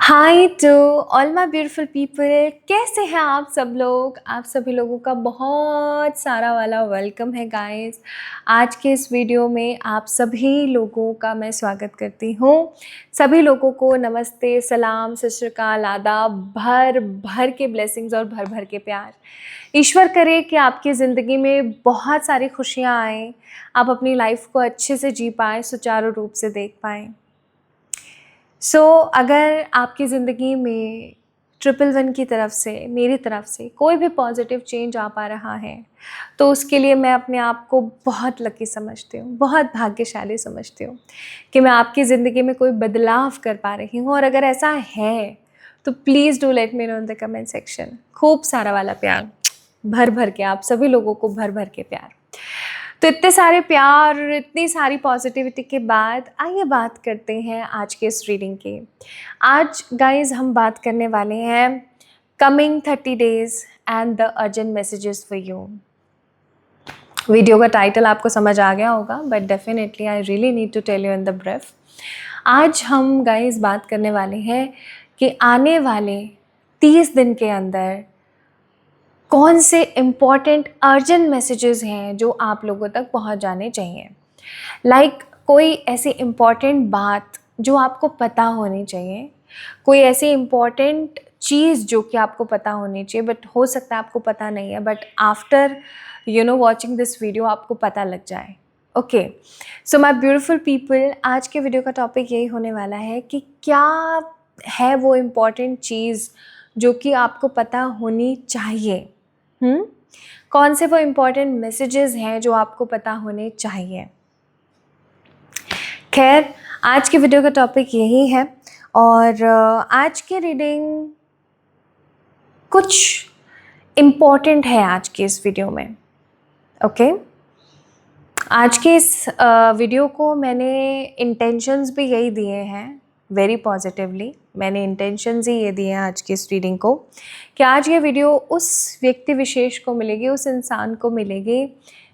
Hi to all my beautiful people. कैसे हैं आप सब लोग? आप सभी लोगों का बहुत सारा वाला वेलकम है गाइस। आज के इस वीडियो में आप सभी लोगों का मैं स्वागत करती हूँ। सभी लोगों को नमस्ते, सलाम, सत श्री अकाल, आदाब, भर भर के ब्लेसिंग्स और भर भर के प्यार। ईश्वर करे कि आपकी ज़िंदगी में बहुत सारी खुशियाँ आएँ, आप अपनी लाइफ को अच्छे से जी पाएँ, सुचारू रूप से देख पाएँ। अगर आपकी ज़िंदगी में 111 की तरफ से, मेरी तरफ से कोई भी पॉजिटिव चेंज आ पा रहा है, तो उसके लिए मैं अपने आप को बहुत लकी समझती हूँ, बहुत भाग्यशाली समझती हूँ कि मैं आपकी ज़िंदगी में कोई बदलाव कर पा रही हूँ। और अगर ऐसा है तो please do let me know in the comment section. खूब सारा वाला प्यार, भर भर के, आप सभी लोगों को भर भर के प्यार। तो इतने सारे प्यार, इतनी सारी पॉजिटिविटी के बाद आइए बात करते हैं आज के इस रीडिंग की। आज गाइज हम बात करने वाले हैं coming 30 days and the urgent messages for you. Video का टाइटल आपको समझ आ गया होगा, but definitely I really need to tell you in the brief. आज हम गाइज बात करने वाले हैं कि आने वाले 30 दिन के अंदर कौन से इम्पॉर्टेंट अर्जेंट मैसेजेस हैं जो आप लोगों तक पहुंच जाने चाहिए। कोई ऐसी इम्पॉर्टेंट बात जो आपको पता होनी चाहिए, कोई ऐसी इम्पॉर्टेंट चीज़ जो कि आपको पता होनी चाहिए, बट हो सकता है आपको पता नहीं है, but after watching this video आपको पता लग जाए। Okay, so my beautiful people, आज के वीडियो का टॉपिक यही होने वाला है कि क्या है वो इम्पॉर्टेंट चीज़ जो कि आपको पता होनी चाहिए। कौन से वो इम्पॉर्टेंट मैसेजेस हैं जो आपको पता होने चाहिए। खैर, आज के वीडियो का टॉपिक यही है और आज की रीडिंग कुछ इम्पॉर्टेंट है आज के इस वीडियो में। ओके, आज के इस वीडियो को मैंने इंटेंशंस भी यही दिए हैं, वेरी पॉजिटिवली मैंने इंटेंशंस ही ये दिए हैं आज की इस रीडिंग को, कि आज ये वीडियो उस व्यक्ति विशेष को मिलेगी, उस इंसान को मिलेगी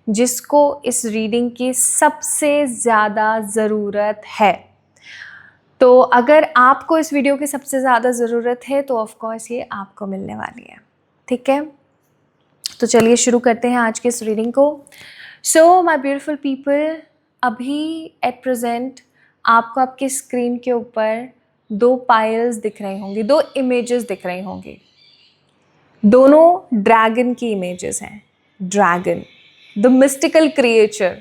जिसको इस रीडिंग की सबसे ज़्यादा ज़रूरत है। तो अगर आपको इस वीडियो की सबसे ज़्यादा ज़रूरत है तो ऑफ कोर्स ये आपको मिलने वाली है। ठीक है, तो चलिए शुरू करते हैं आज के इस रीडिंग को। सो माय ब्यूटीफुल पीपल, अभी एट प्रेजेंट आपको आपकी स्क्रीन के ऊपर 2 पायल्स दिख रही होंगी, 2 इमेजेस दिख रही होंगी। दोनों ड्रैगन की इमेजेस हैं। Dragon, the mystical creature.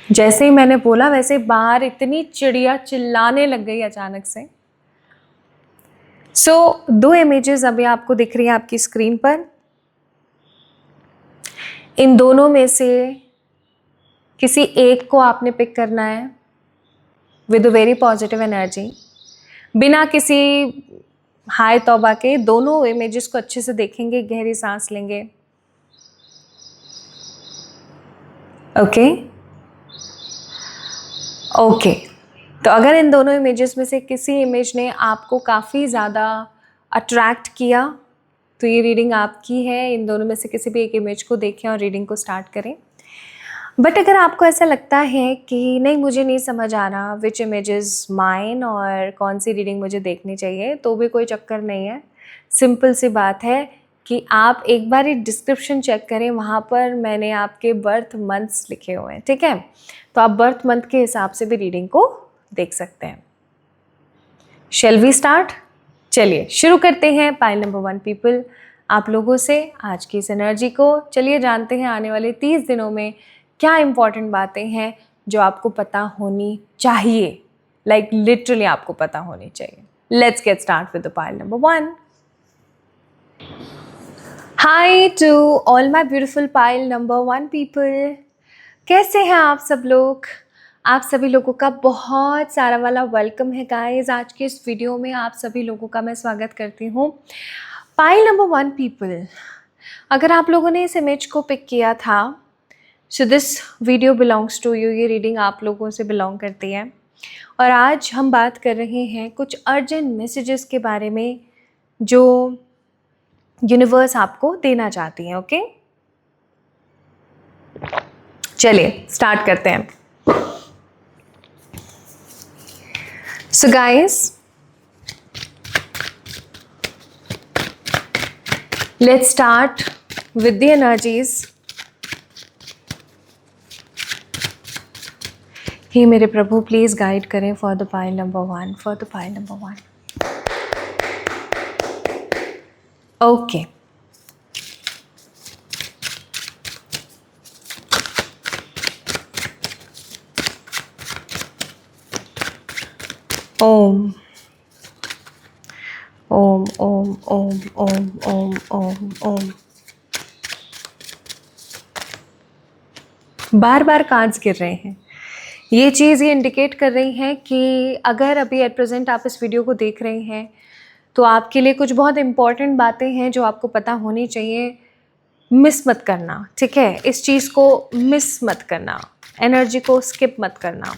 जैसे ही मैंने बोला वैसे बाहर इतनी चिड़िया चिल्लाने लग गई अचानक से। सो 2 इमेजेस अभी आपको दिख रही है आपकी स्क्रीन पर। इन दोनों में से किसी एक को आपने पिक करना है with a very positive energy, बिना किसी हाय तौबा के। दोनों इमेजेस को अच्छे से देखेंगे, गहरी सांस लेंगे। ओके ओके, तो अगर इन दोनों इमेजेस में से किसी इमेज ने आपको काफ़ी ज़्यादा अट्रैक्ट किया तो ये रीडिंग आपकी है। इन दोनों में से किसी भी एक इमेज को देखें और रीडिंग को स्टार्ट करें। बट अगर आपको ऐसा लगता है कि नहीं, मुझे नहीं समझ आ रहा विच इमेज इज़ माइन और कौन सी रीडिंग मुझे देखनी चाहिए, तो भी कोई चक्कर नहीं है। सिंपल सी बात है कि आप एक बार डिस्क्रिप्शन चेक करें, वहाँ पर मैंने आपके बर्थ मंथ्स लिखे हुए हैं। ठीक है, तो आप बर्थ मंथ के हिसाब से भी रीडिंग को देख सकते हैं। Shall we start? चलिए शुरू करते हैं। पाइल नंबर 1 पीपल, आप लोगों से आज की इस एनर्जी को चलिए जानते हैं। आने वाले 30 दिनों में क्या इंपॉर्टेंट बातें हैं जो आपको पता होनी चाहिए, लाइक लिटरली आपको पता होनी चाहिए। Let's get start with the pile number 1। Hi to all my beautiful pile number 1 people, कैसे हैं आप सब लोग? आप सभी लोगों का बहुत सारा वाला वेलकम है गाइस। आज के इस वीडियो में आप सभी लोगों का मैं स्वागत करती हूँ। पाइल नंबर 1 पीपल, अगर आप लोगों ने इस इमेज को पिक किया था, so this video belongs to you. ये रीडिंग आप लोगों से बिलोंग करती है और आज हम बात कर रहे हैं कुछ अर्जेंट मैसेजेस के बारे में जो यूनिवर्स आपको देना चाहती है। ओके, चलिए स्टार्ट करते हैं। So guys, let's start with the energies. हे मेरे प्रभु प्लीज गाइड करें for the pile number 1, for the pile number 1. Okay, ओम ओम ओम ओम ओम ओम ओम ओम. बार बार कार्ड्स गिर रहे हैं. ये चीज़ ये इंडिकेट कर रही है कि अगर अभी एट प्रेजेंट आप इस वीडियो को देख रहे हैं तो आपके लिए कुछ बहुत इंपॉर्टेंट बातें हैं जो आपको पता होनी चाहिए. मिस मत करना, ठीक है? इस चीज़ को मिस मत करना, एनर्जी को स्किप मत करना.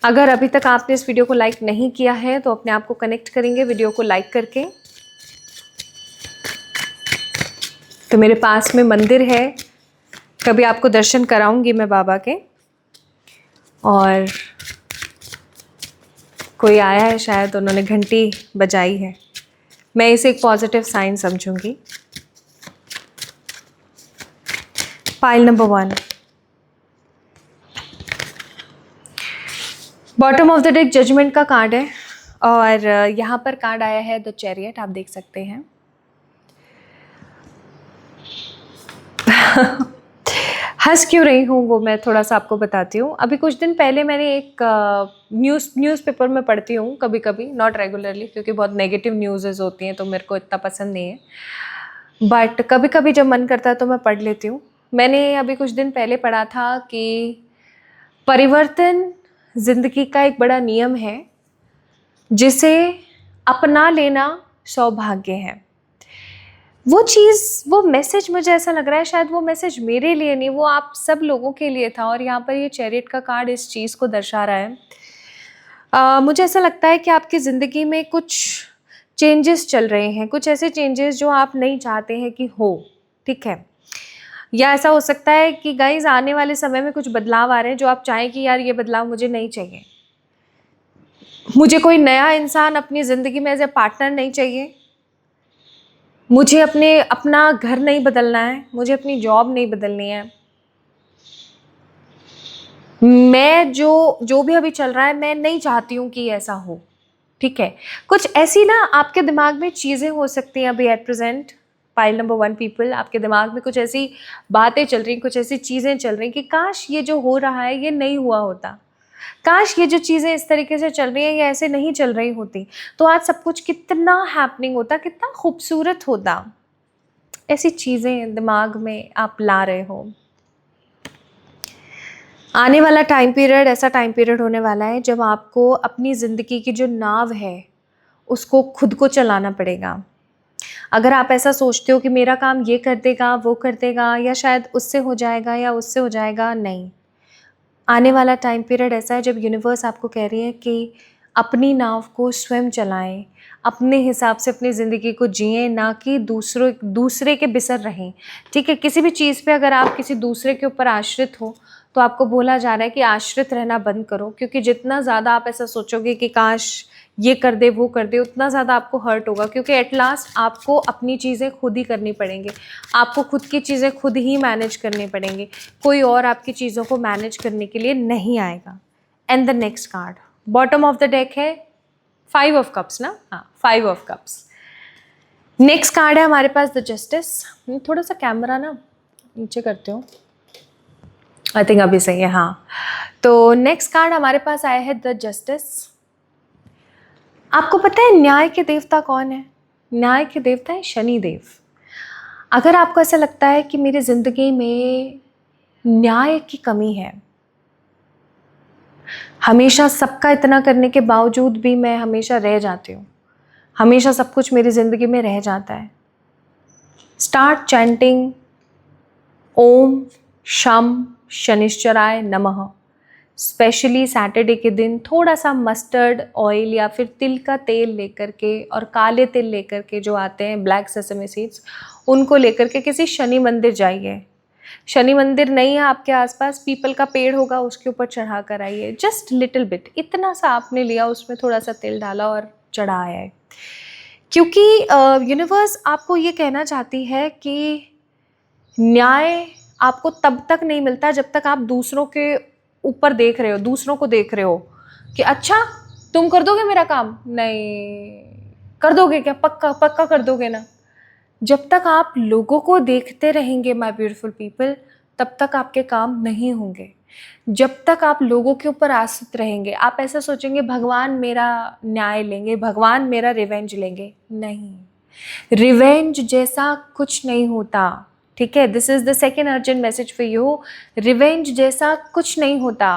अगर अभी तक आपने इस वीडियो को लाइक नहीं किया है तो अपने आप को कनेक्ट करेंगे वीडियो को लाइक करके. तो मेरे पास में मंदिर है, कभी आपको दर्शन कराऊंगी मैं बाबा के. और कोई आया है, शायद उन्होंने घंटी बजाई है. मैं इसे एक पॉजिटिव साइन समझूंगी. Pile number 1, bottom of the deck judgement का कार्ड है और यहाँ पर कार्ड आया है द चैरियट, आप देख सकते हैं. हंस क्यों रही हूँ वो मैं थोड़ा सा आपको बताती हूँ. अभी कुछ दिन पहले मैंने एक न्यूज़पेपर में पढ़ती हूँ कभी कभी, नॉट रेगुलरली क्योंकि बहुत नेगेटिव न्यूज़ होती हैं तो मेरे को इतना पसंद नहीं है, बट कभी कभी जब मन करता है तो मैं पढ़ लेती हूँ. मैंने अभी कुछ दिन पहले पढ़ा था कि परिवर्तन जिंदगी का एक बड़ा नियम है जिसे अपना लेना सौभाग्य है. वो चीज़, वो मैसेज मुझे ऐसा लग रहा है शायद वो मैसेज मेरे लिए नहीं, वो आप सब लोगों के लिए था. और यहाँ पर ये चैरियट का कार्ड इस चीज़ को दर्शा रहा है. मुझे ऐसा लगता है कि आपकी ज़िंदगी में कुछ चेंजेस चल रहे हैं, कुछ ऐसे चेंजेस जो आप नहीं चाहते हैं कि हो, ठीक है? या ऐसा हो सकता है कि गाइज आने वाले समय में कुछ बदलाव आ रहे हैं जो आप चाहें कि यार ये बदलाव मुझे नहीं चाहिए. मुझे कोई नया इंसान अपनी ज़िंदगी में एज ए पार्टनर नहीं चाहिए. मुझे अपना घर नहीं बदलना है, मुझे अपनी जॉब नहीं बदलनी है. मैं जो भी अभी चल रहा है मैं नहीं चाहती हूँ कि ऐसा हो, ठीक है? कुछ ऐसी ना आपके दिमाग में चीज़ें हो सकती हैं अभी at present. Pile number 1 people, आपके दिमाग में कुछ ऐसी बातें चल रही, कुछ ऐसी चीज़ें चल रही कि काश ये जो हो रहा है ये नहीं हुआ होता, काश ये जो चीज़ें इस तरीके से चल रही हैं ये ऐसे नहीं चल रही होती तो आज सब कुछ कितना हैपनिंग होता, कितना खूबसूरत होता. ऐसी चीज़ें दिमाग में आप ला रहे हो. आने वाला टाइम पीरियड ऐसा टाइम पीरियड होने वाला है जब आपको अपनी ज़िंदगी की जो नाव है उसको खुद को चलाना पड़ेगा. अगर आप ऐसा सोचते हो कि मेरा काम ये कर देगा, वो कर देगा, या शायद उससे हो जाएगा या उससे हो जाएगा, नहीं. आने वाला टाइम पीरियड ऐसा है जब यूनिवर्स आपको कह रही है कि अपनी नाव को स्वयं चलाएं, अपने हिसाब से अपनी ज़िंदगी को जिएं, ना कि दूसरे के बिसर रहें, ठीक है? किसी भी चीज़ पे अगर आप किसी दूसरे के ऊपर आश्रित हो तो आपको बोला जा रहा है कि आश्रित रहना बंद करो, क्योंकि जितना ज़्यादा आप ऐसा सोचोगे कि काश ये कर दे वो कर दे, उतना ज़्यादा आपको हर्ट होगा. क्योंकि एट लास्ट आपको अपनी चीज़ें खुद ही करनी पड़ेंगी, आपको खुद की चीज़ें खुद ही मैनेज करनी पड़ेंगी. कोई और आपकी चीज़ों को मैनेज करने के लिए नहीं आएगा. And the next card bottom of the deck है 5 ऑफ कप्स ना, हाँ 5 ऑफ कप्स. नेक्स्ट कार्ड है हमारे पास द जस्टिस. थोड़ा सा कैमरा ना नीचे करते हो, आई थिंक अभी सही है. हाँ, तो नेक्स्ट कार्ड हमारे पास आया है द जस्टिस. आपको पता है न्याय के देवता कौन है? न्याय के देवता है शनि देव. अगर आपको ऐसा लगता है कि मेरी ज़िंदगी में न्याय की कमी है, हमेशा सबका इतना करने के बावजूद भी मैं हमेशा रह जाती हूँ, हमेशा सब कुछ मेरी ज़िंदगी में रह जाता है, स्टार्ट चैंटिंग ओम शम शनिश्चराय नमः. स्पेशली सैटरडे के दिन थोड़ा सा मस्टर्ड ऑयल या फिर तिल का तेल लेकर के और काले तिल लेकर के जो आते हैं ब्लैक सेसमे सीड्स, उनको लेकर के किसी शनि मंदिर जाइए. शनि मंदिर नहीं है आपके आसपास, पीपल का पेड़ होगा उसके ऊपर चढ़ा कर आइए, जस्ट लिटिल बिट, इतना सा आपने लिया, उसमें थोड़ा सा तिल डाला और चढ़ाया है। क्योंकि यूनिवर्स आपको ये कहना चाहती है कि न्याय आपको तब तक नहीं मिलता जब तक आप दूसरों के ऊपर देख रहे हो, दूसरों को देख रहे हो कि अच्छा तुम कर दोगे मेरा काम, नहीं कर दोगे क्या, पक्का पक्का कर दोगे ना। जब तक आप लोगों को देखते रहेंगे माय ब्यूटीफुल पीपल, तब तक आपके काम नहीं होंगे। जब तक आप लोगों के ऊपर आश्रित रहेंगे, आप ऐसा सोचेंगे भगवान मेरा न्याय लेंगे, भगवान मेरा रिवेंज लेंगे, नहीं, रिवेंज जैसा कुछ नहीं होता। ठीक है, this is the second urgent message for you. Revenge जैसा कुछ नहीं होता,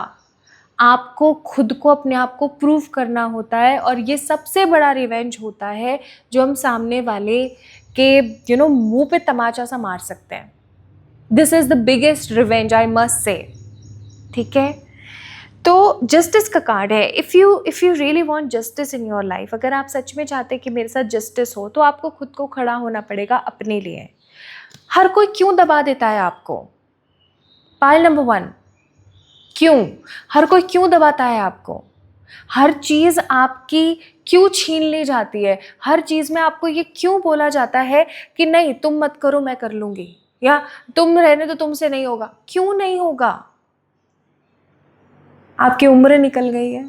आपको खुद को, अपने आप को प्रूव करना होता है, और ये सबसे बड़ा रिवेंज होता है जो हम सामने वाले के मुंह पे तमाचा सा मार सकते हैं। This is the biggest revenge, I must say. ठीक है, तो जस्टिस का कार्ड है। If you really want justice in your life, अगर आप सच में चाहते हैं कि मेरे साथ जस्टिस हो, तो आपको खुद को खड़ा होना पड़ेगा अपने लिए। हर कोई क्यों दबा देता है आपको? पाइल नंबर 1, क्यों? हर कोई क्यों दबाता है आपको? हर चीज़ आपकी क्यों छीन ली जाती है? हर चीज़ में आपको ये क्यों बोला जाता है कि नहीं तुम मत करो मैं कर लूँगी, या तुम रहने दो तुमसे नहीं होगा? क्यों नहीं होगा? आपकी उम्र निकल गई है,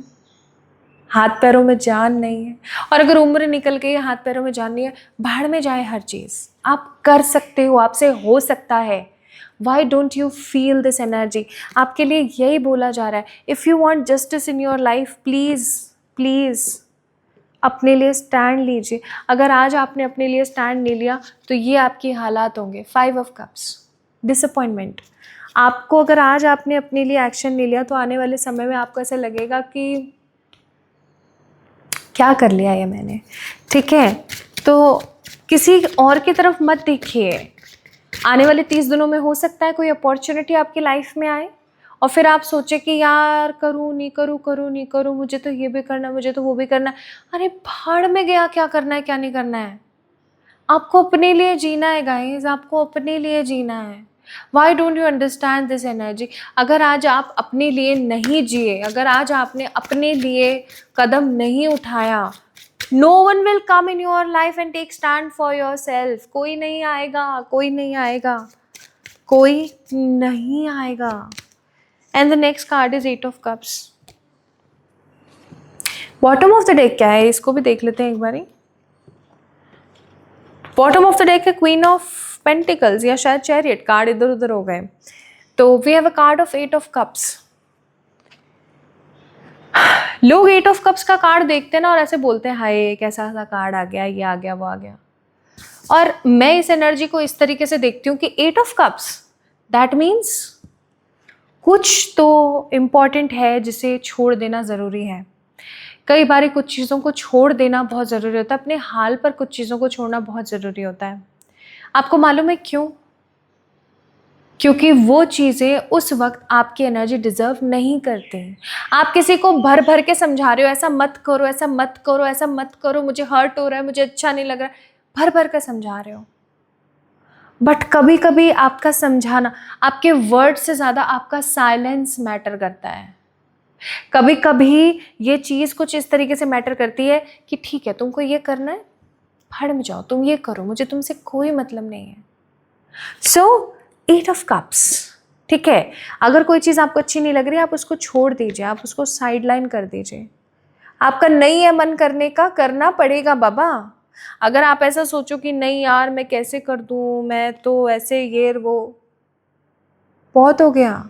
हाथ पैरों में जान नहीं है, और अगर उम्र निकल गई है, हाथ पैरों में जान नहीं है, भाड़ में जाए हर चीज़। आप कर सकते हो, आपसे हो सकता है। Why don't you feel this energy? आपके लिए यही बोला जा रहा है। If you want justice in your life, please please अपने लिए स्टैंड लीजिए। अगर आज आपने अपने लिए स्टैंड नहीं लिया तो ये आपकी हालात होंगे। 5 ऑफ कप्स, डिसअपॉइंटमेंट। आपको अगर आज आपने अपने लिए एक्शन नहीं लिया तो आने वाले समय में आपको ऐसा लगेगा कि क्या कर लिया ये मैंने। ठीक है, तो किसी और की तरफ मत देखिए। आने वाले 30 दिनों में हो सकता है कोई अपॉर्चुनिटी आपकी लाइफ में आए और फिर आप सोचे कि यार करूँ नहीं करूँ, करूँ नहीं करूँ, मुझे तो ये भी करना है, मुझे तो वो भी करना है। अरे भाड़ में गया, क्या करना है क्या नहीं करना है। आपको अपने लिए जीना है गाइस, आपको अपने लिए जीना है। Why don't you understand this energy? अगर आज आप अपने लिए नहीं जिए, अगर आज आपने अपने लिए कदम नहीं उठाया, no one will come in your life and take stand for yourself. कोई नहीं आएगा, कोई नहीं आएगा, कोई नहीं आएगा। And the next card is 8 of cups. Bottom of the deck क्या है, इसको भी देख लेते हैं एक बारी। बॉटम ऑफ द डेक है क्वीन ऑफ पेंटिकल्स, या शायद चैरियट। कार्ड इधर उधर हो गए, तो we have a card of 8 of cups. लोग 8 ऑफ कप्स का कार्ड देखते हैं ना और ऐसे बोलते हैं हाय कैसा सा कार्ड आ गया, ये आ गया, वो आ गया। और मैं इस एनर्जी को इस तरीके से देखती हूँ कि 8 ऑफ कप्स, दैट मीन्स कुछ तो इम्पॉर्टेंट है जिसे छोड़ देना ज़रूरी है। कई बार कुछ चीज़ों को छोड़ देना बहुत ज़रूरी होता है, अपने हाल पर कुछ चीज़ों को छोड़ना बहुत ज़रूरी होता है। आपको मालूम है क्यों? क्योंकि वो चीज़ें उस वक्त आपकी एनर्जी डिज़र्व नहीं करते हैं। आप किसी को भर भर के समझा रहे हो ऐसा मत करो, ऐसा मत करो, ऐसा मत करो, मुझे हर्ट हो रहा है, मुझे अच्छा नहीं लग रहा है, भर भर कर समझा रहे हो। बट कभी कभी आपका समझाना, आपके वर्ड से ज़्यादा आपका साइलेंस मैटर करता है। कभी कभी ये चीज़ कुछ इस तरीके से मैटर करती है कि ठीक है तुमको ये करना है, भाड़ में जाओ, तुम ये करो, मुझे तुमसे कोई मतलब नहीं है। सो 8 ऑफ कप्स, ठीक है। अगर कोई चीज़ आपको अच्छी नहीं लग रही, आप उसको छोड़ दीजिए, आप उसको साइडलाइन कर दीजिए। आपका नहीं है मन करने का, करना पड़ेगा बाबा। अगर आप ऐसा सोचो कि नहीं यार मैं कैसे कर दूँ, मैं तो ऐसे ये वो, बहुत हो गया।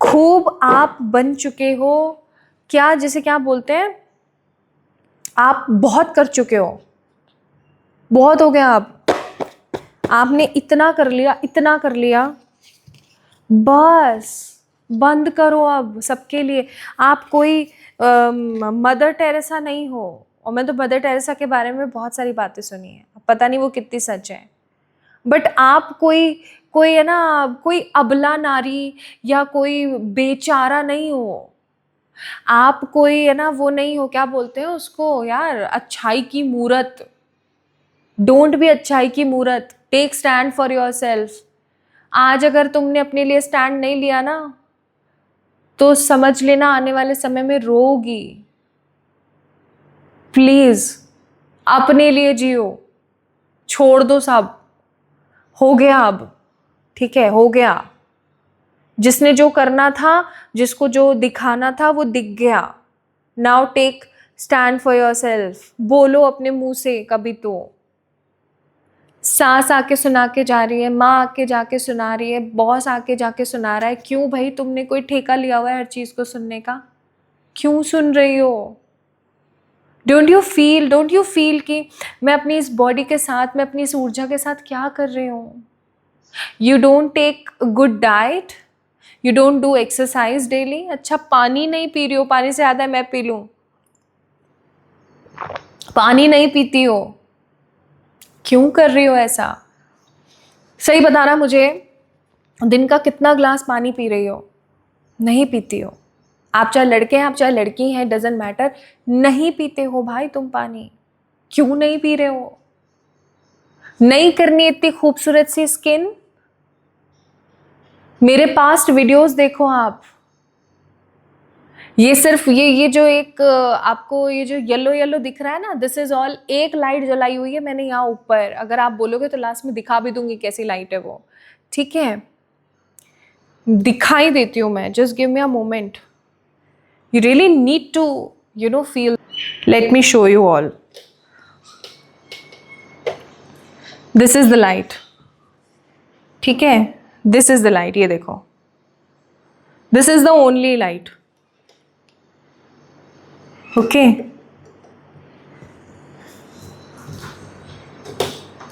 खूब आप बन चुके हो, क्या जिसे क्या बोलते हैं, आप बहुत कर चुके हो, बहुत हो गया। आपने इतना कर लिया, इतना कर लिया, बस बंद करो अब सबके लिए। आप कोई मदर टेरेसा नहीं हो। और मैं तो मदर टेरेसा के बारे में बहुत सारी बातें सुनी है, पता नहीं वो कितनी सच है। बट आप कोई कोई है ना, कोई अबला नारी या कोई बेचारा नहीं हो। आप कोई है ना वो नहीं हो, क्या बोलते हैं उसको यार, अच्छाई की मूरत। डोंट बी अच्छाई की मूरत, take stand for yourself. आज अगर तुमने अपने लिए स्टैंड नहीं लिया ना, तो समझ लेना आने वाले समय में रोगी। प्लीज अपने लिए जियो, छोड़ दो सब, हो गया अब, ठीक है, हो गया। जिसने जो करना था, जिसको जो दिखाना था, वो दिख गया। Now take stand for yourself. बोलो अपने मुंह से कभी तो। सास आके सुना के जा रही है, माँ आके जाके सुना रही है, बॉस आके जाके सुना रहा है। क्यों भाई, तुमने कोई ठेका लिया हुआ है हर चीज को सुनने का? क्यों सुन रही हो? डोंट यू फील कि मैं अपनी इस बॉडी के साथ, मैं अपनी इस ऊर्जा के साथ क्या कर रही हूँ? You don't take good diet, you don't do exercise daily. अच्छा, पानी नहीं पी रही हो, पानी से ज्यादा मैं पी लूं? पानी नहीं पीती हो, क्यों कर रही हो ऐसा? सही बताना मुझे, दिन का कितना ग्लास पानी पी रही हो? नहीं पीती हो। आप चाहे लड़के हैं, आप चाहे लड़की हैं, डजेंट मैटर, नहीं पीते हो भाई तुम पानी। क्यों नहीं पी रहे हो? नहीं करनी इतनी खूबसूरत सी स्किन? मेरे पास्ट वीडियोस देखो आप। ये सिर्फ ये जो एक आपको ये जो येलो येलो दिख रहा है ना, दिस इज ऑल एक लाइट जलाई हुई है मैंने यहाँ ऊपर। अगर आप बोलोगे तो लास्ट में दिखा भी दूंगी कैसी लाइट है वो, ठीक है? दिखाई देती हूँ मैं, just give me a moment. You really need to feel. Let me show you all. This is the light, ठीक है? दिस इज द लाइट, ये देखो, this is the only light, okay?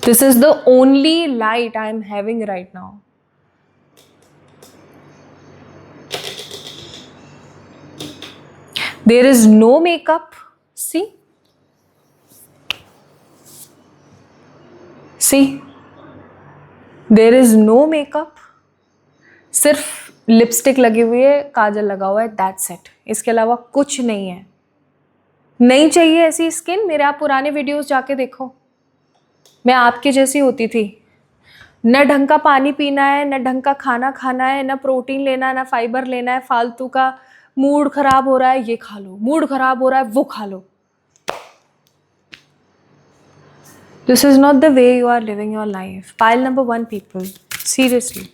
This is the only light I am having right now. There is no makeup. See? See? There is no makeup. सिर्फ lipstick लगी हुई है, काजल लगा हुआ है, that's it. इसके अलावा कुछ नहीं है। नहीं चाहिए ऐसी स्किन? मेरे आप पुराने वीडियोस जाके देखो, मैं आपकी जैसी होती थी। न ढंग का पानी पीना है, न ढंग का खाना खाना है, न प्रोटीन लेना है, न फाइबर लेना है। फालतू का मूड खराब हो रहा है, ये खा लो, मूड खराब हो रहा है, वो खा लो। This is not the way you are living your life. Pile number 1 people, seriously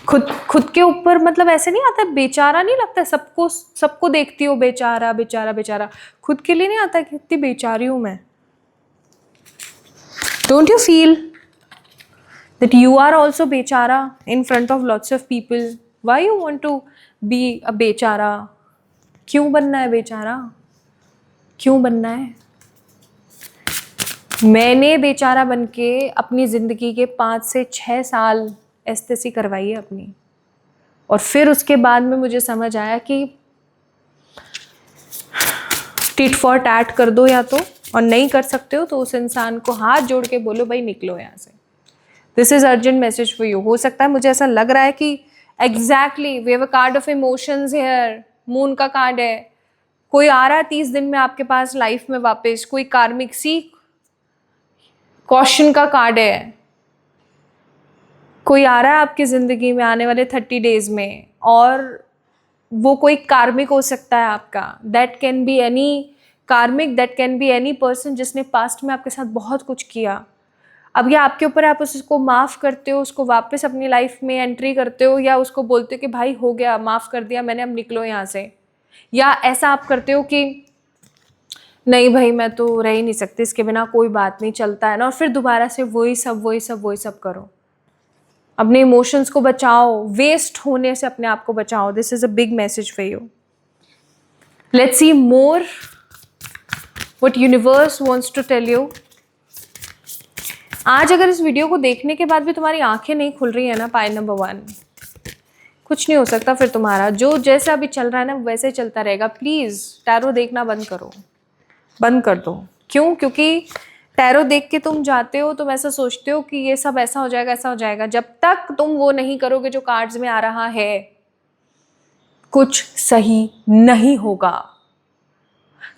खुद के ऊपर मतलब ऐसे नहीं आता, बेचारा नहीं लगता? सबको देखती हो बेचारा बेचारा बेचारा, खुद के लिए नहीं आता कि कितनी बेचारी हूं मैं? Don't you feel that you are also bechara in front of lots of people? Why you want to be a bechara? क्यों बनना है बेचारा? क्यों बनना है? मैंने बेचारा बनके अपनी ज़िंदगी के 5 से 6 साल एस्थेसी करवाई है अपनी, और फिर उसके बाद में मुझे समझ आया कि टिट फॉर टैट कर दो या तो, और नहीं कर सकते हो तो उस इंसान को हाथ जोड़ के बोलो भाई निकलो यहाँ से। This is urgent message for you. हो सकता है, मुझे ऐसा लग रहा है कि exactly we have a card of emotions here, moon का कार्ड है। कोई आ रहा है 30 दिन में आपके पास लाइफ में वापस, कोई कार्मिक सी कॉशन का कार्ड है। कोई आ रहा है आपकी जिंदगी में आने वाले 30 डेज में, और वो कोई कार्मिक हो सकता है आपका। दैट कैन बी एनी कार्मिक, that can be any person जिसने पास्ट में आपके साथ बहुत कुछ किया। अब ये आपके ऊपर, आप उसको माफ़ करते हो, उसको वापस अपनी लाइफ में एंट्री करते हो, या उसको बोलते हो कि भाई हो गया, माफ़ कर दिया मैंने, अब निकलो यहाँ से। या ऐसा आप करते हो कि नहीं भाई मैं तो रह ही नहीं सकती इसके बिना, कोई बात नहीं, चलता है ना, और फिर दोबारा से वही सब करो। अपने इमोशंस को बचाओ, वेस्ट होने से अपने आप को बचाओ। This is a big message for you. Let's see more what universe wants to tell you. आज अगर इस वीडियो को देखने के बाद भी तुम्हारी आंखें नहीं खुल रही है ना, पाइल नंबर 1, कुछ नहीं हो सकता फिर तुम्हारा। जो जैसा अभी चल रहा है ना वैसे ही चलता रहेगा। प्लीज़ टैरो देखना बंद करो, बंद कर दो। क्यों? क्योंकि टैरो देख के तुम जाते हो, तुम ऐसा सोचते हो कि ये सब ऐसा हो जाएगा, ऐसा हो जाएगा। जब तक तुम वो नहीं करोगे जो कार्ड्स में आ रहा है, कुछ सही नहीं होगा।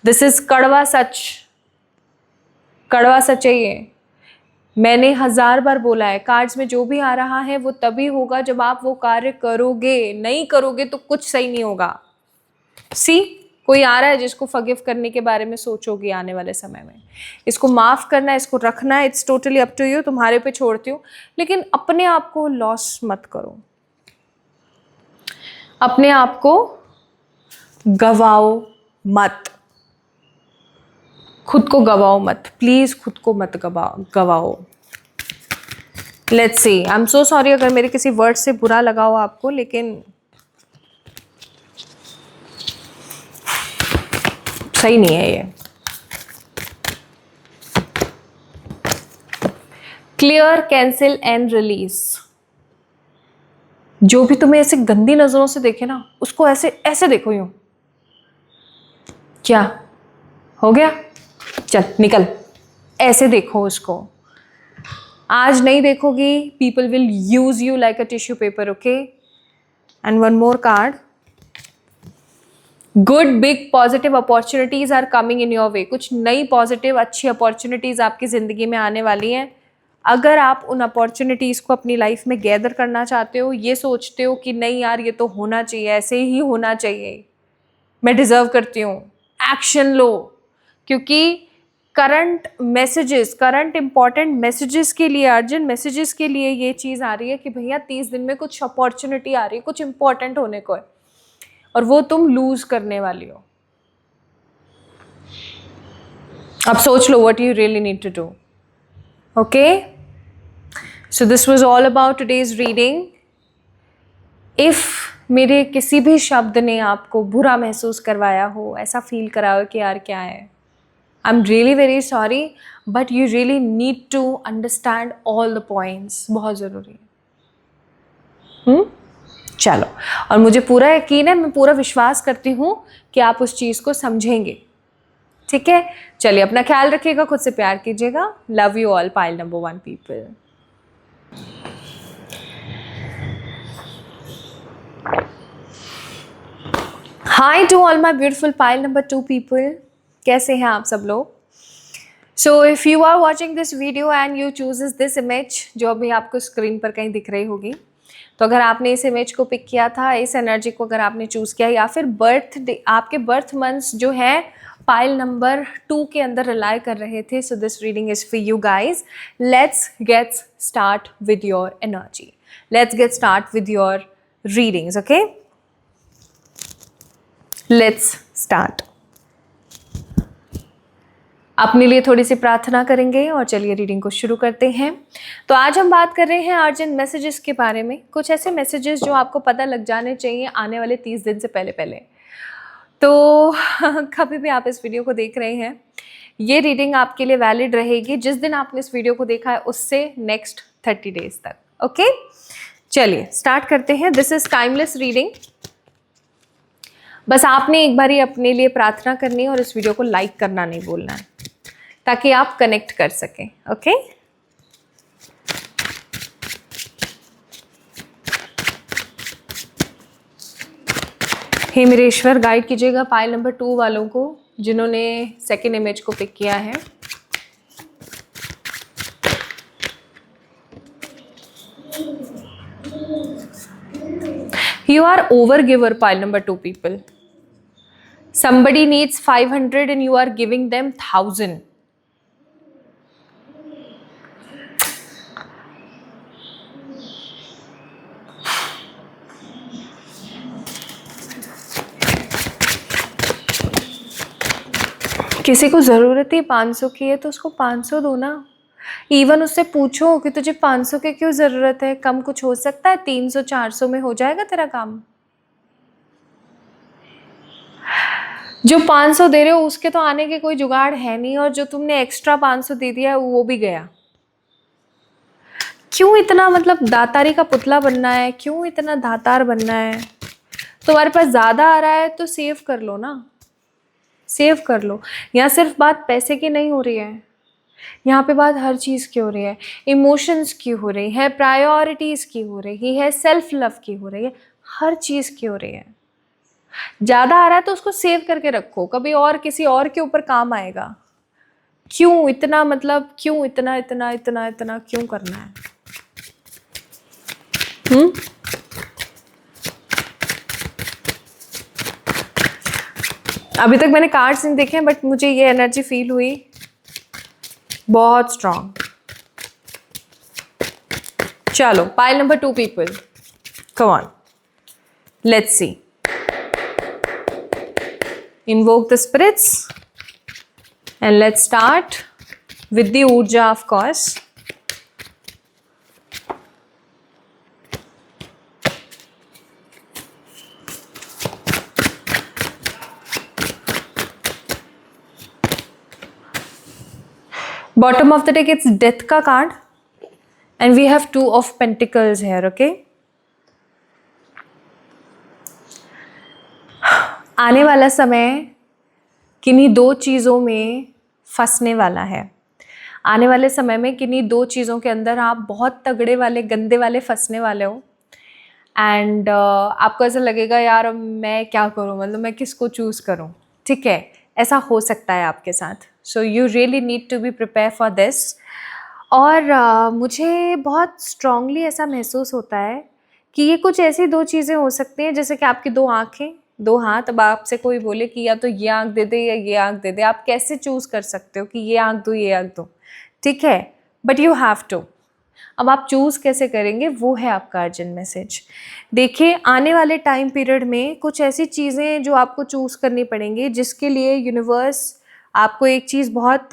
दिस इज कड़वा सच, कड़वा सच है ये। मैंने 1000 बार बोला है, कार्ड्स में जो भी आ रहा है वो तभी होगा जब आप वो कार्य करोगे, नहीं करोगे तो कुछ सही नहीं होगा। सी, कोई आ रहा है जिसको फॉरगिव करने के बारे में सोचोगे आने वाले समय में, इसको माफ करना है, इसको रखना है, it's totally up to you, तुम्हारे पे छोड़ती हूँ। लेकिन अपने आप को लॉस मत करो, अपने आप को गवाओ मत, खुद को गवाओ मत, प्लीज खुद को मत गवाओ। Let's see, I am so sorry अगर मेरे किसी वर्ड से बुरा लगा हो आपको, लेकिन सही नहीं है ये। Clear, cancel and release. जो भी तुम्हें ऐसे गंदी नजरों से देखे ना, उसको ऐसे ऐसे देखो, यूं, क्या हो गया, चल निकल, ऐसे देखो उसको। आज नहीं देखोगी, people will use you like a tissue paper, okay. And one more card, good big positive opportunities are coming in your way. कुछ नई पॉजिटिव अच्छी अपॉर्चुनिटीज आपकी जिंदगी में आने वाली हैं। अगर आप उन अपॉर्चुनिटीज को अपनी लाइफ में गैदर करना चाहते हो, ये सोचते हो कि नहीं यार ये तो होना चाहिए, ऐसे ही होना चाहिए, मैं डिजर्व करती हूँ, एक्शन लो। क्योंकि current messages, current important messages के लिए, अर्जेंट मैसेजेस के लिए ये चीज़ आ रही है कि भैया 30 दिन में कुछ अपॉर्चुनिटी आ रही है, कुछ इंपॉर्टेंट होने को है, और वो तुम लूज करने वाली हो। अब सोच लो what you really need to do, okay. So this was all about today's reading. If मेरे किसी भी शब्द ने आपको बुरा महसूस करवाया हो, ऐसा फील कराया हो कि यार क्या है, I am really very sorry, but you really need to understand all the points, बहुत ज़रूरी है। चलो, और मुझे पूरा यकीन है, मैं पूरा विश्वास करती हूँ कि आप उस चीज़ को समझेंगे, ठीक है। चलिए, अपना ख्याल रखिएगा, खुद से प्यार कीजिएगा। Love you all, pile number 1 people. Hi to all my beautiful pile number 2 people, कैसे हैं आप सब लोग। So if you are watching this video and you chooses this image, जो अभी आपको स्क्रीन पर कहीं दिख रही होगी, तो अगर आपने इस इमेज को पिक किया था, इस एनर्जी को अगर आपने चूज़ किया, या फिर बर्थ डे, आपके बर्थ मंथ्स जो है पाइल नंबर 2 के अंदर रिलाई कर रहे थे, so this reading is for you guys. Let's get start with your energy, let's get start with your readings, okay. Let's start. अपने लिए थोड़ी सी प्रार्थना करेंगे और चलिए रीडिंग को शुरू करते हैं। तो आज हम बात कर रहे हैं अर्जेंट मैसेजेस के बारे में, कुछ ऐसे मैसेजेस जो आपको पता लग जाने चाहिए आने वाले 30 दिन से पहले पहले। तो कभी भी आप इस वीडियो को देख रहे हैं, ये रीडिंग आपके लिए वैलिड रहेगी जिस दिन आपने इस वीडियो को देखा है उससे नेक्स्ट 30 डेज तक, ओके। चलिए स्टार्ट करते हैं। This is timeless reading. बस आपने एक बार ही अपने लिए प्रार्थना करनी है और इस वीडियो को लाइक करना नहीं भूलना है, ताकि आप कनेक्ट कर सकें, ओके। हे मेरे ईश्वर, गाइड कीजिएगा पाइल नंबर 2 वालों को जिन्होंने सेकेंड इमेज को पिक किया है। You are overgiver, pile number 2 people. Somebody needs 500 and you are giving them 1000. किसी को ज़रूरत ही 500 की है तो उसको 500 दो ना। इवन उससे पूछो कि तुझे 500 के क्यों ज़रूरत है, कम कुछ हो सकता है, 300-400 में हो जाएगा तेरा काम। जो 500 दे रहे हो उसके तो आने के कोई जुगाड़ है नहीं, और जो तुमने एक्स्ट्रा 500 दे दिया है वो भी गया। क्यों इतना मतलब दातारी का पुतला बनना है, क्यों इतना दातार बनना है। तुम्हारे पास ज़्यादा आ रहा है तो सेव कर लो ना, सेव कर लो। यहाँ सिर्फ बात पैसे की नहीं हो रही है, यहाँ पे बात हर चीज़ की हो रही है। इमोशंस की हो रही है, प्रायोरिटीज़ की हो रही है, सेल्फ लव की हो रही है, हर चीज़ की हो रही है। ज़्यादा आ रहा है तो उसको सेव करके रखो, कभी और किसी और के ऊपर काम आएगा। क्यों इतना, मतलब क्यों इतना इतना इतना इतना क्यों करना है? अभी तक मैंने कार्ड्स नहीं देखे हैं, बट मुझे ये एनर्जी फील हुई बहुत स्ट्रांग। चलो, pile number 2 people, come on, let's see. Invoke the spirits and let's start with the Urja, of course. Bottom of the deck, it's Death ka card and we have 2 of Pentacles here, okay? आने वाला समय किन्हीं 2 चीज़ों में फंसने वाला है। आने वाले समय में किन्हीं 2 चीज़ों के अंदर आप बहुत तगड़े वाले, गंदे वाले फंसने वाले हो। एंड आपको ऐसा लगेगा यार मैं क्या करूँ, मतलब मैं किसको चूज़ करूँ, ठीक है, ऐसा हो सकता है आपके साथ। So you really need to be prepare for this. और मुझे बहुत स्ट्रांगली ऐसा महसूस होता है कि ये कुछ ऐसी 2 चीज़ें हो सकती हैं, जैसे कि आपकी 2 आँखें, 2 हाथ। अब आपसे कोई बोले कि या तो ये आँख दे दे या ये आँख दे दे, आप कैसे चूज़ कर सकते हो कि ये आँख दो, ये आँख दो, ठीक है, बट यू हैव टू। अब आप चूज़ कैसे करेंगे, वो है आपका अर्जेंट मैसेज। देखिए, आने वाले टाइम पीरियड में कुछ ऐसी चीज़ें जो आपको चूज़ करनी पड़ेंगी, जिसके लिए यूनिवर्स आपको एक चीज़ बहुत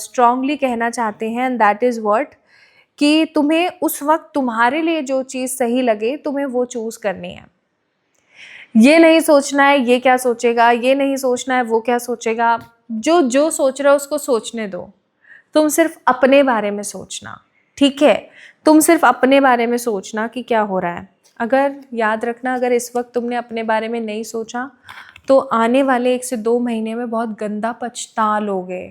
स्ट्रांगली कहना चाहते हैं, एंड दैट इज़ व्हाट, कि तुम्हें उस वक्त तुम्हारे लिए जो चीज़ सही लगे तुम्हें वो चूज़ करनी है। ये नहीं सोचना है ये क्या सोचेगा, ये नहीं सोचना है वो क्या सोचेगा। जो जो सोच रहा है उसको सोचने दो, तुम सिर्फ अपने बारे में सोचना, ठीक है? तुम सिर्फ अपने बारे में सोचना कि क्या हो रहा है। अगर याद रखना, अगर इस वक्त तुमने अपने बारे में नहीं सोचा तो आने वाले 1 से 2 महीने में बहुत गंदा पछता लोगे,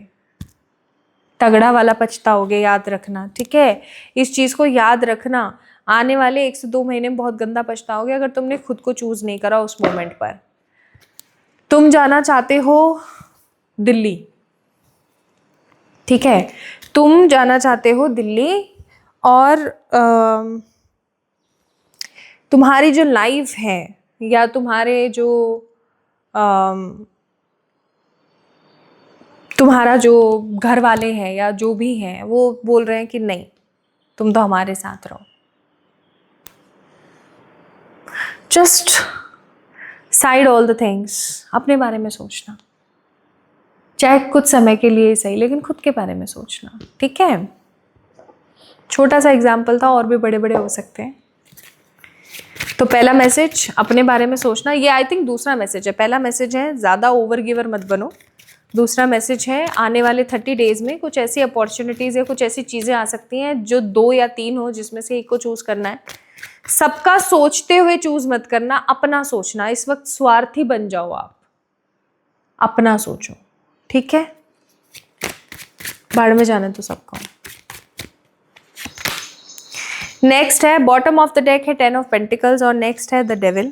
तगड़ा वाला पछताओगे, याद रखना, ठीक है? इस चीज़ को याद रखना, आने वाले 1 से 2 महीने में बहुत गंदा पछताओगे अगर तुमने खुद को चूज़ नहीं करा उस मोमेंट पर। तुम जाना चाहते हो दिल्ली, ठीक है, तुम जाना चाहते हो दिल्ली, और तुम्हारी जो लाइफ है या तुम्हारे जो तुम्हारा जो घर वाले हैं या जो भी हैं, वो बोल रहे हैं कि नहीं, तुम तो हमारे साथ रहो। Just side all the things, अपने बारे में सोचना, चाहे कुछ समय के लिए सही, लेकिन खुद के बारे में सोचना, ठीक है? छोटा सा एग्जाम्पल था, और भी बड़े बड़े हो सकते हैं। तो पहला मैसेज, अपने बारे में सोचना। ये आई थिंक दूसरा मैसेज है। पहला मैसेज है ज़्यादा ओवर गिवर मत बनो। दूसरा मैसेज है आने वाले 30 डेज़ में कुछ ऐसी अपॉर्चुनिटीज़ या कुछ ऐसी चीज़ें आ सकती हैं जो 2 या 3 हो, जिसमें से एक को चूज़ करना है। सबका सोचते हुए चूज़ मत करना, अपना सोचना। इस वक्त स्वार्थी बन जाओ आप, अपना सोचो, ठीक है? बाढ़ में जाने तो सबको। नेक्स्ट है बॉटम ऑफ द डेक है 10 ऑफ पेंटिकल्स, और नेक्स्ट है द डेविल।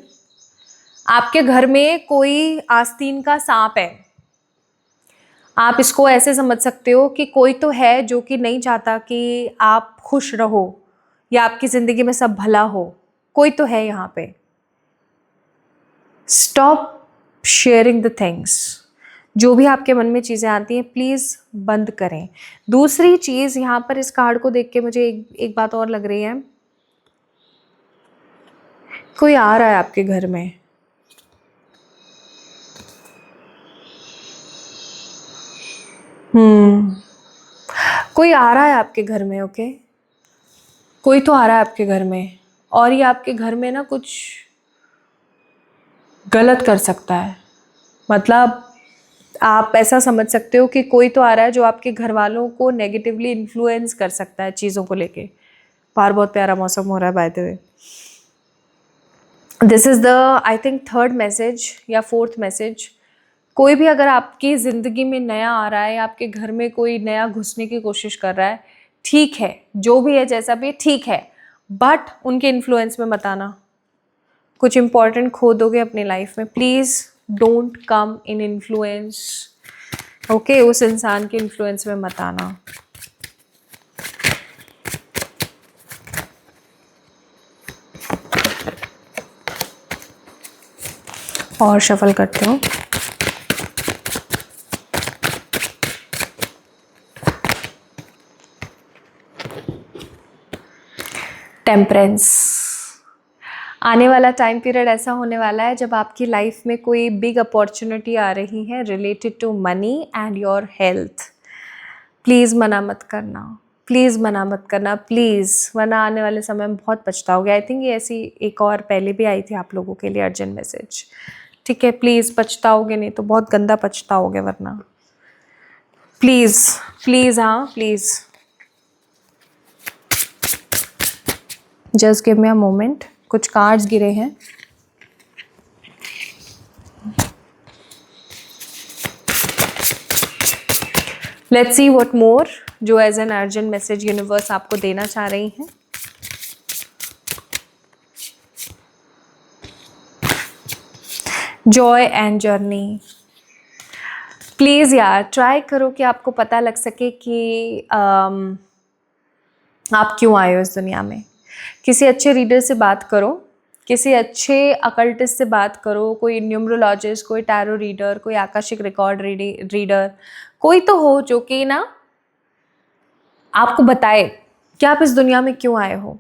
आपके घर में कोई आस्तीन का सांप है। आप इसको ऐसे समझ सकते हो कि कोई तो है जो कि नहीं चाहता कि आप खुश रहो या आपकी ज़िंदगी में सब भला हो। कोई तो है यहाँ पे। Stop sharing the things. जो भी आपके मन में चीज़ें आती हैं प्लीज़ बंद करें। दूसरी चीज़, यहाँ पर इस कार्ड को देख के मुझे एक बात और लग रही है। कोई आ रहा है आपके घर में, कोई आ रहा है आपके घर में, ओके? कोई तो आ रहा है आपके घर में, और ये आपके घर में ना कुछ गलत कर सकता है। मतलब आप ऐसा समझ सकते हो कि कोई तो आ रहा है जो आपके घर वालों को नेगेटिवली इन्फ्लुएंस कर सकता है चीज़ों को लेके। बाहर बहुत प्यारा मौसम हो रहा है by the way. This is the I think 3rd message या 4th मैसेज। कोई भी अगर आपकी ज़िंदगी में नया आ रहा है या आपके घर में कोई नया घुसने की कोशिश कर रहा है, ठीक है, जो भी है जैसा भी ठीक है, बट उनके इन्फ्लुएंस में मत आना। कुछ इंपॉर्टेंट खो दोगे अपनी लाइफ में। Please don't come in influence. Okay, उस इंसान के इन्फ्लुएंस में मत आना। और शफल करते हो। टेम्परेंस। आने वाला टाइम पीरियड ऐसा होने वाला है जब आपकी लाइफ में कोई बिग अपॉर्चुनिटी आ रही है related to money and your health. Please मना मत करना, प्लीज़ मना मत करना, प्लीज़, वरना आने वाले समय में बहुत पछताओगे। आई थिंक ये ऐसी एक और पहले भी आई थी आप लोगों के लिए अर्जेंट मैसेज। ठीक है, प्लीज़ पछताओगे नहीं तो बहुत गंदा पछताओगे वरना। प्लीज़ प्लीज़, हाँ please. Just give me a moment. कुछ कार्ड्स गिरे हैं। लेट्स सी व्हाट मोर जो as an urgent message universe आपको देना चाह रही हैं। Joy and journey. प्लीज़ यार ट्राई करो कि आपको पता लग सके कि आप क्यों आए हो इस दुनिया में। किसी अच्छे रीडर से बात करो, किसी अच्छे अकल्टिस्ट से बात करो, कोई न्यूमरोलॉजिस्ट, कोई टैरो रीडर, कोई आकाशिक रिकॉर्ड रीडर, कोई तो हो जो कि ना आपको बताए कि आप इस दुनिया में क्यों आए हो।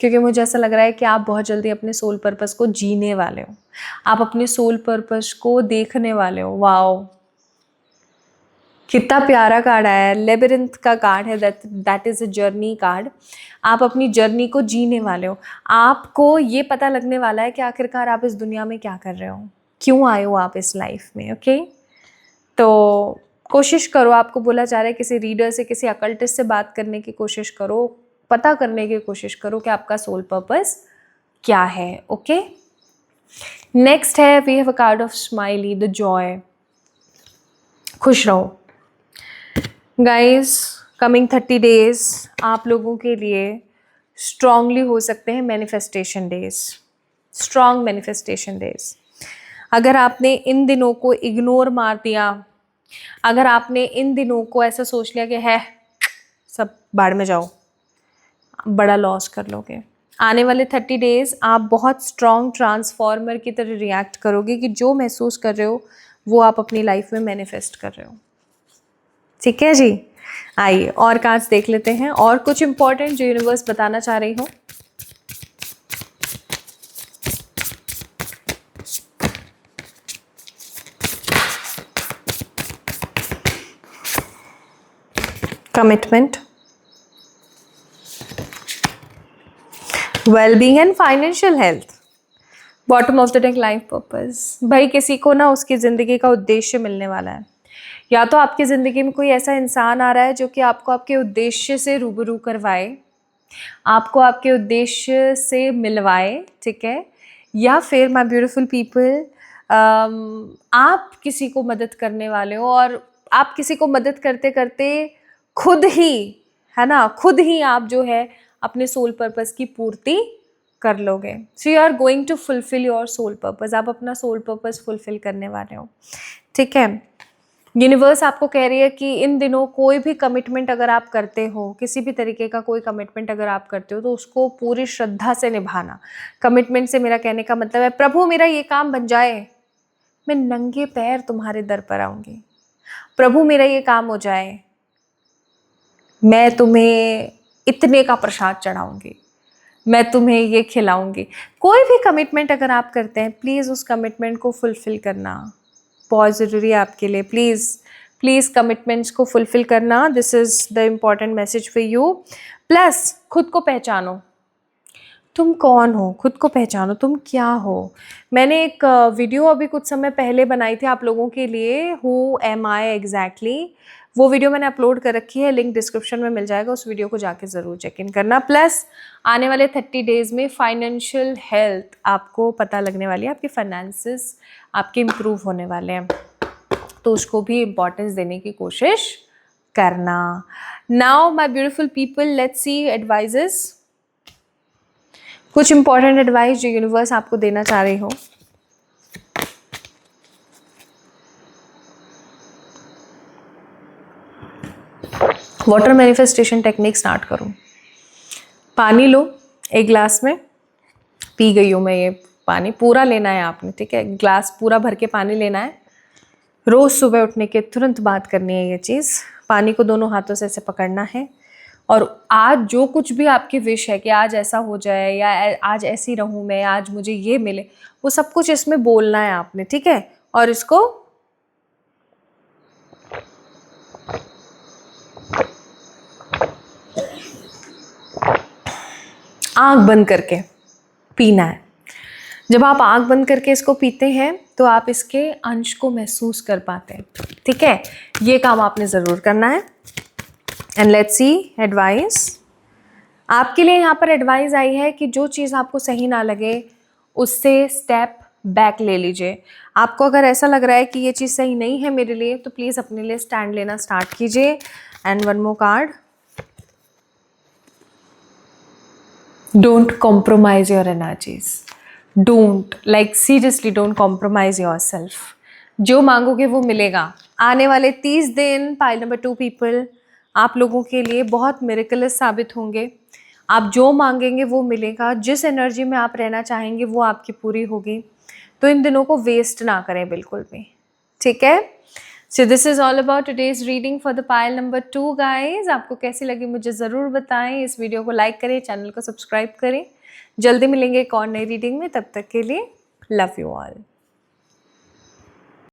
क्योंकि मुझे ऐसा लग रहा है कि आप बहुत जल्दी अपने सोल पर्पस को जीने वाले हो, आप अपने सोल पर्पस को देखने वाले हो। वाओ, कितना प्यारा कार्ड आया है। लेबिरिंथ का कार्ड है, that is a journey card. आप अपनी जर्नी को जीने वाले हो। आपको ये पता लगने वाला है कि आखिरकार आप इस दुनिया में क्या कर रहे हो, क्यों आए हो आप इस लाइफ में। ओके, तो कोशिश करो, आपको बोला जा रहा है किसी रीडर से, किसी अकल्टिस्ट से बात करने की कोशिश करो, पता करने की कोशिश करो कि आपका सोल पर्पस क्या है। ओके, नेक्स्ट है we have a card of smiley, the joy. खुश रहो गाइस। कमिंग 30 डेज आप लोगों के लिए स्ट्रांगली हो सकते हैं manifestation days, strong manifestation days. अगर आपने इन दिनों को इग्नोर मार दिया, अगर आपने इन दिनों को ऐसा सोच लिया कि है सब बाढ़ में जाओ, बड़ा लॉस कर लोगे। आने वाले 30 डेज आप बहुत स्ट्रॉन्ग ट्रांसफॉर्मर की तरह रिएक्ट करोगे कि जो महसूस कर रहे हो वो आप अपनी लाइफ में मैनिफेस्ट कर रहे हो। ठीक है जी, आइए और कार्ड्स देख लेते हैं और कुछ इंपॉर्टेंट जो यूनिवर्स बताना चाह रही हो। Commitment, wellbeing and financial health, bottom of the deck life purpose. भाई किसी को ना उसकी ज़िंदगी का उद्देश्य मिलने वाला है, या तो आपकी ज़िंदगी में कोई ऐसा इंसान आ रहा है जो कि आपको आपके उद्देश्य से रूबरू करवाए, आपको आपके उद्देश्य से मिलवाए। ठीक है, या फिर माय ब्यूटीफुल पीपल, आप किसी को मदद करने वाले हो और आप किसी को मदद करते करते खुद ही, है ना, खुद ही आप जो है अपने सोल पर्पस की पूर्ति कर लोगे। So you are going to fulfil your soul purpose. आप अपना सोल पर्पस फुलफिल करने वाले हो। ठीक है, यूनिवर्स आपको कह रही है कि इन दिनों कोई भी कमिटमेंट अगर आप करते हो, किसी भी तरीके का कोई कमिटमेंट अगर आप करते हो तो उसको पूरी श्रद्धा से निभाना। कमिटमेंट से मेरा कहने का मतलब है प्रभु मेरा ये काम बन जाए, मैं नंगे पैर तुम्हारे दर पर आऊंगी। प्रभु मेरा ये काम हो जाए, मैं तुम्हें इतने का प्रसाद चढ़ाऊंगी, मैं तुम्हें ये खिलाऊंगी। कोई भी कमिटमेंट अगर आप करते हैं प्लीज़ उस कमिटमेंट को फुलफिल करना बहुत ज़रूरी है आपके लिए। प्लीज़ प्लीज़ कमिटमेंट्स को फुलफिल करना, this is the important message for you. Plus खुद को पहचानो, तुम कौन हो, खुद को पहचानो, तुम क्या हो। मैंने एक वीडियो अभी कुछ समय पहले बनाई थी आप लोगों के लिए, हु एम आई एग्जैक्टली। वो वीडियो मैंने अपलोड कर रखी है, लिंक डिस्क्रिप्शन में मिल जाएगा, उस वीडियो को जाके ज़रूर चेक इन करना। प्लस आने वाले 30 डेज़ में फाइनेंशियल हेल्थ आपको पता लगने वाली है, आपके फाइनेंसेस आपके इम्प्रूव होने वाले हैं, तो उसको भी इम्पोर्टेंस देने की कोशिश करना। Now my beautiful people, let's see advises, कुछ इंपॉर्टेंट एडवाइस जो यूनिवर्स आपको देना चाह रही हो। वाटर मैनिफेस्टेशन टेक्निक स्टार्ट करो। पानी लो एक ग्लास में, पी गई हूँ मैं ये पानी, पूरा लेना है आपने, ठीक है, ग्लास पूरा भर के पानी लेना है। रोज़ सुबह उठने के तुरंत बाद करनी है ये चीज़। पानी को दोनों हाथों से ऐसे पकड़ना है और आज जो कुछ भी आपकी विश है कि आज ऐसा हो जाए या आज ऐसी रहूँ मैं, आज मुझे ये मिले, वो सब कुछ इसमें बोलना है आपने, ठीक है। और इसको आंख बंद करके पीना है। जब आप आंख बंद करके इसको पीते हैं तो आप इसके अंश को महसूस कर पाते हैं, ठीक है। ये काम आपने ज़रूर करना है। And let's see advice. आपके लिए यहाँ पर एडवाइस आई है कि जो चीज़ आपको सही ना लगे उससे स्टेप बैक ले लीजिए। आपको अगर ऐसा लग रहा है कि ये चीज़ सही नहीं है मेरे लिए, तो प्लीज़ अपने लिए स्टैंड लेना स्टार्ट कीजिए। And one more card, don't compromise your energies. Don't, like seriously don't compromise your self. जो मांगोगे वो मिलेगा। आने वाले 30 दिन पाइल नंबर 2 पीपल आप लोगों के लिए बहुत मिरेकलस साबित होंगे। आप जो मांगेंगे वो मिलेगा। जिस एनर्जी में आप रहना चाहेंगे वो आपकी पूरी होगी। तो इन दिनों को वेस्ट ना करें बिल्कुल भी, ठीक है। So this is all about today's reading for the pile number 2 guys. आपको कैसी लगी मुझे ज़रूर बताएं। इस वीडियो को लाइक करें, चैनल को सब्सक्राइब करें। जल्दी मिलेंगे एक और नई रीडिंग में, तब तक के लिए लव यू ऑल।